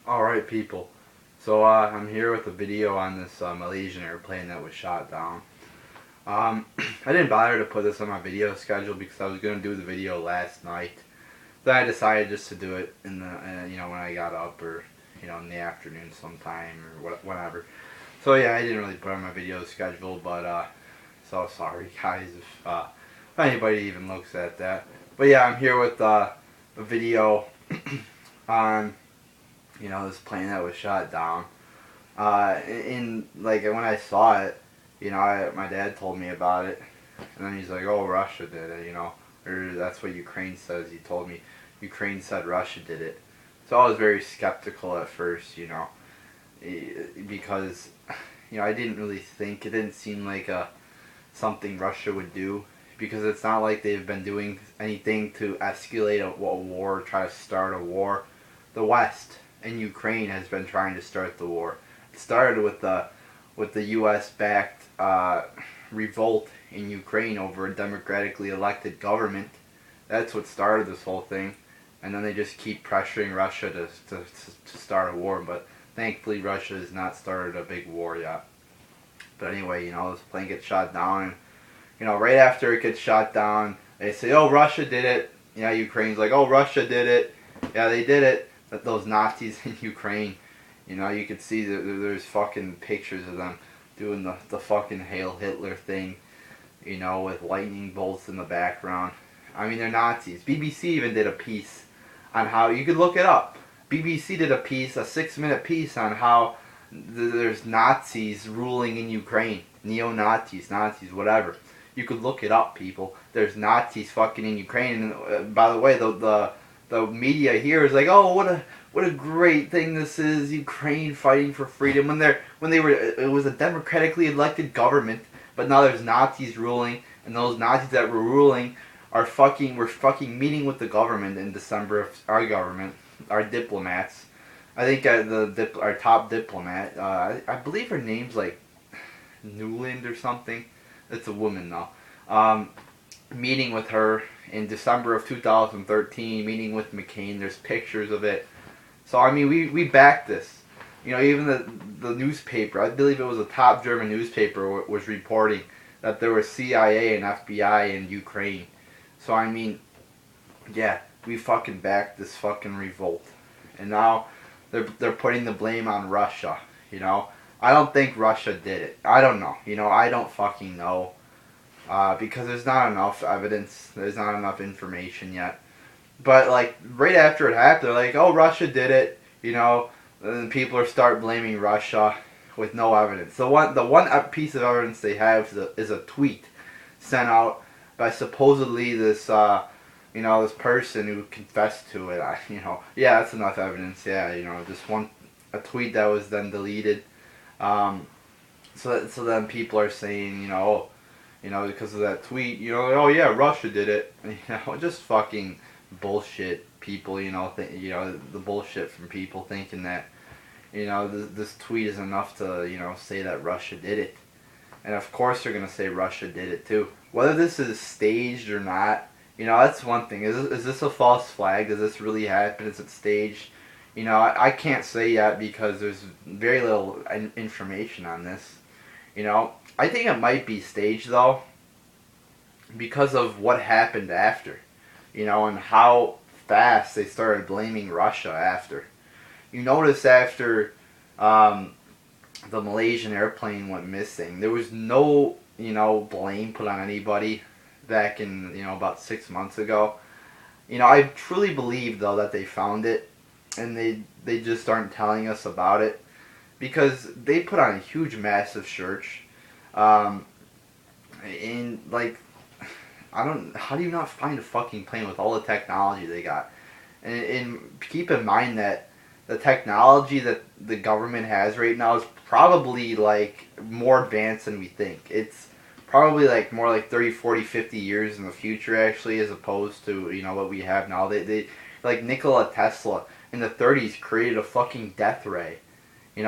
Alright people, so I'm here with a video on this Malaysian airplane that was shot down. I didn't bother to put this on my video schedule because I was going to do the video last night. Then I decided just to do it in the, when I got up, or, in the afternoon sometime or whatever. So yeah, I didn't really put on my video schedule, but so sorry guys if anybody even looks at that. But yeah, I'm here with a video on this plane that was shot down. Like when I saw it, my dad told me about it, and then he's like, "Oh, Russia did it," or that's what Ukraine says. He told me Ukraine said Russia did it. So I was very skeptical at first, because I didn't really think it didn't seem like something Russia would do, because it's not like they've been doing anything to escalate a war, try to start a war. The West and Ukraine has been trying to start the war. It started with the U.S.-backed revolt in Ukraine over a democratically elected government. That's what started this whole thing, and then they just keep pressuring Russia to start a war. But thankfully, Russia has not started a big war yet. But anyway, this plane gets shot down, and right after it gets shot down, they say, "Oh, Russia did it." Ukraine's like, "Oh, Russia did it." Yeah, they did it. That those Nazis in Ukraine, you could see that there's fucking pictures of them doing the fucking Hail Hitler thing, with lightning bolts in the background. I mean, they're Nazis. BBC even did a piece on how, you could look it up. BBC did a piece, a 6-minute piece on how there's Nazis ruling in Ukraine. Neo-Nazis, Nazis, whatever. You could look it up, people. There's Nazis fucking in Ukraine. And by the way, the media here is like, "Oh, what a great thing this is, Ukraine fighting for freedom." It was a democratically elected government, but now there's Nazis ruling, and those Nazis that were ruling were fucking meeting with the government in December of our government, our diplomats. I think our top diplomat, I believe her name's like Newland or something. It's a woman though. Meeting with her in December of 2013, meeting with McCain. There's pictures of it. So I mean, we backed this. Even the newspaper, I believe it was a top German newspaper, was reporting that there was CIA and FBI in Ukraine. So I mean, yeah, we fucking backed this fucking revolt, and now they're putting the blame on Russia. I don't think Russia did it. I don't know. I don't fucking know. Because there's not enough evidence, there's not enough information yet. But like right after it happened, they're like, "Oh, Russia did it," and people start blaming Russia with no evidence. The one piece of evidence they have is a tweet sent out by supposedly this this person who confessed to it. Yeah, that's enough evidence. Yeah, just a tweet that was then deleted. So then people are saying, "Oh, because of that tweet, oh yeah, Russia did it." Just fucking bullshit, people, the bullshit from people thinking that, this tweet is enough to, say that Russia did it. And of course they're going to say Russia did it too. Whether this is staged or not, that's one thing. Is this a false flag? Does this really happen? Is it staged? I can't say yet because there's very little information on this. I think it might be staged though, because of what happened after, and how fast they started blaming Russia after. You notice after the Malaysian airplane went missing, there was no, blame put on anybody back in, about 6 months ago. I truly believe though that they found it, and they just aren't telling us about it, because they put on a huge, massive search. And like, how do you not find a fucking plane with all the technology they got? And keep in mind that the technology that the government has right now is probably like more advanced than we think. It's probably like more like 30, 40, 50 years in the future actually, as opposed to, what we have now. They like Nikola Tesla in the 30s created a fucking death ray. He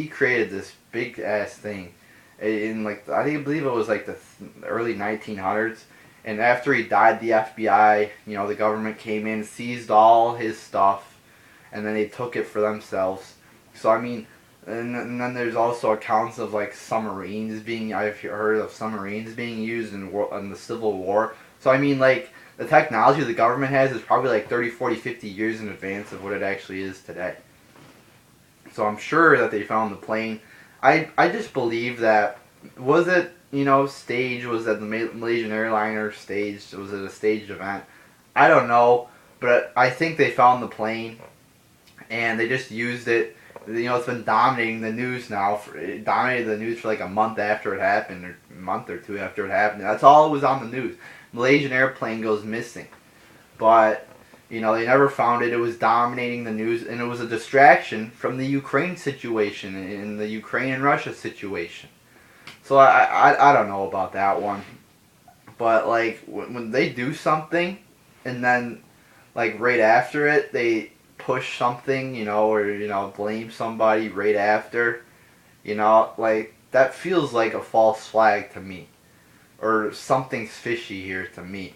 created this big ass thing in like, I believe it was like the early 1900s, and after he died, the FBI, the government came in, seized all his stuff, and then they took it for themselves. So I mean, and then there's also accounts of like submarines being. I've heard of submarines being used in the Civil War. So I mean, like the technology the government has is probably like 30, 40, 50 years in advance of what it actually is today. So I'm sure that they found the plane. I just believe that, was it, staged? Was that the Malaysian airliner staged? Was it a staged event? I don't know, but I think they found the plane and they just used it. It's been dominating the news now. It dominated the news for like a month after it happened, or a month or two after it happened. That's all it was on the news. Malaysian airplane goes missing, but they never found it. It was dominating the news, and it was a distraction from the Ukraine situation and the Ukraine and Russia situation. So I don't know about that one, but like when they do something, and then like right after it they push something, or blame somebody right after, like that feels like a false flag to me, or something's fishy here to me.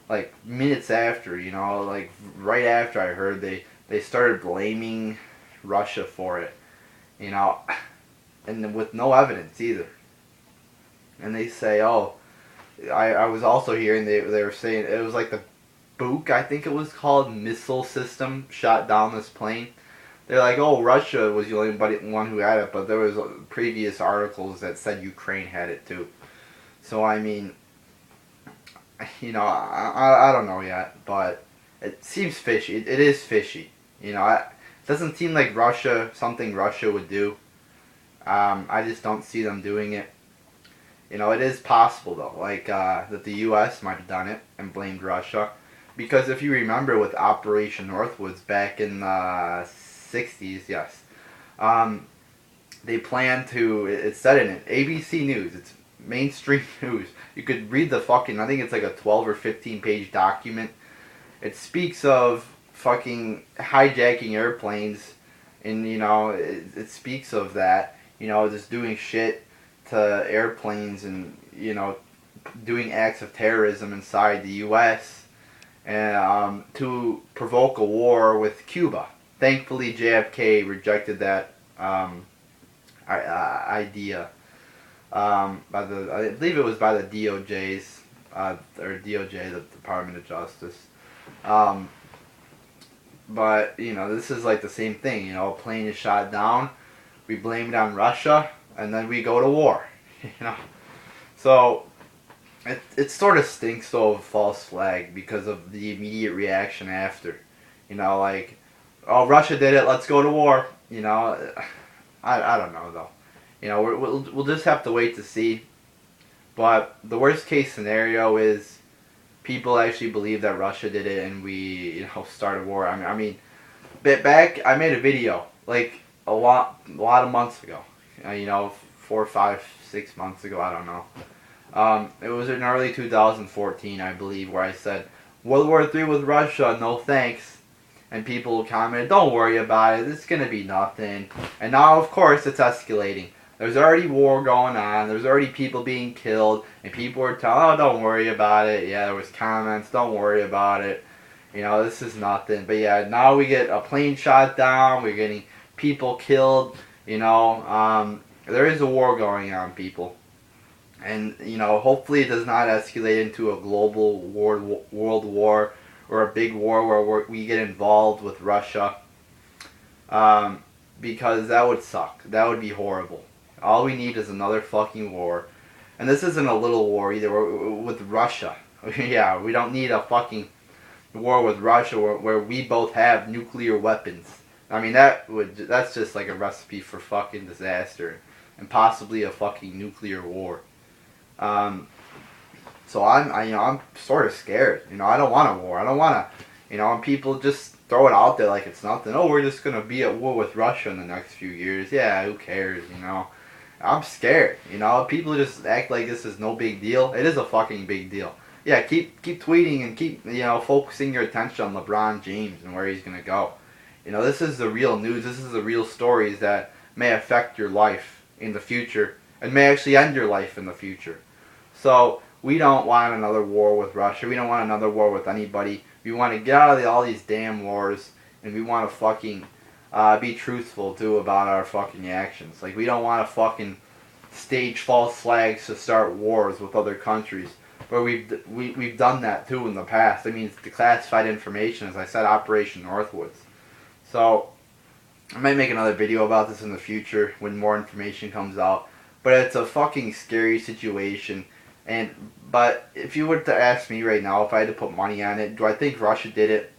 Like minutes after, like right after I heard, they started blaming Russia for it, and with no evidence either. And they say, oh, I was also hearing they were saying it was like the Buk, I think it was called, missile system shot down this plane. They're like, oh, Russia was the only one who had it, but there was previous articles that said Ukraine had it too. So I mean, I don't know yet, but it seems fishy. It is fishy. It doesn't seem like something Russia would do. I just don't see them doing it. It is possible though, like that the U.S. might have done it and blamed Russia, because if you remember with Operation Northwoods back in the 60s, yes, they planned to. It said in it, ABC News. It's mainstream news. You could read the fucking. I think it's like a 12 or 15-page document. It speaks of fucking hijacking airplanes, and it speaks of that. Just doing shit to airplanes, and doing acts of terrorism inside the U.S. and to provoke a war with Cuba. Thankfully, JFK rejected that idea. I believe it was by the DOJ's or DOJ, the Department of Justice. But this is like the same thing. A plane is shot down, we blame it on Russia, and then we go to war. So it sort of stinks though of a false flag because of the immediate reaction after. Like, oh, Russia did it, let's go to war. I don't know though. We'll just have to wait to see. But the worst case scenario is people actually believe that Russia did it and we start a war. I mean, back I made a video like a lot of months ago. 4, 5, 6 months ago. I don't know. It was in early 2014, I believe, where I said World War III with Russia, no thanks. And people commented, don't worry about it, it's gonna be nothing. And now, of course, it's escalating. There's already war going on, there's already people being killed, and people are telling, oh, don't worry about it. Yeah, there was comments, don't worry about it. This is nothing. But yeah, now we get a plane shot down, we're getting people killed, there is a war going on, people. And, hopefully it does not escalate into a global world war, or a big war where we get involved with Russia, because that would suck. That would be horrible. All we need is another fucking war. And this isn't a little war either. With Russia. Yeah, we don't need a fucking war with Russia where we both have nuclear weapons. I mean, that's just like a recipe for fucking disaster. And possibly a fucking nuclear war. So I'm sort of scared. I don't want a war. I don't want to, and people just throw it out there like it's nothing. Oh, we're just going to be at war with Russia in the next few years. Yeah, who cares, I'm scared, People just act like this is no big deal. It is a fucking big deal. Yeah, keep tweeting and keep, focusing your attention on LeBron James and where he's going to go. This is the real news. This is the real stories that may affect your life in the future and may actually end your life in the future. So we don't want another war with Russia. We don't want another war with anybody. We want to get out of all these damn wars and we want to fucking be truthful too about our fucking actions. Like, we don't want to fucking stage false flags to start wars with other countries. But we've done that too in the past. I mean, it's declassified information, as I said, Operation Northwoods. So I might make another video about this in the future when more information comes out. But it's a fucking scary situation. But if you were to ask me right now if I had to put money on it, do I think Russia did it?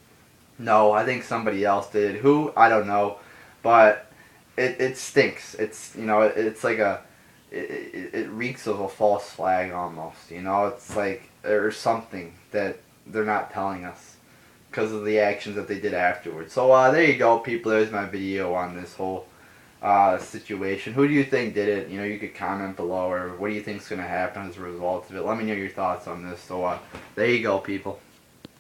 No, I think somebody else did. Who? I don't know. But it stinks. It's, you know, it's like it reeks of a false flag almost. You know, it's like there's something that they're not telling us because of the actions that they did afterwards. So there you go, people. There's my video on this whole situation. Who do you think did it? You know, you could comment below, or what do you think is going to happen as a result of it. Let me know your thoughts on this. So there you go, people.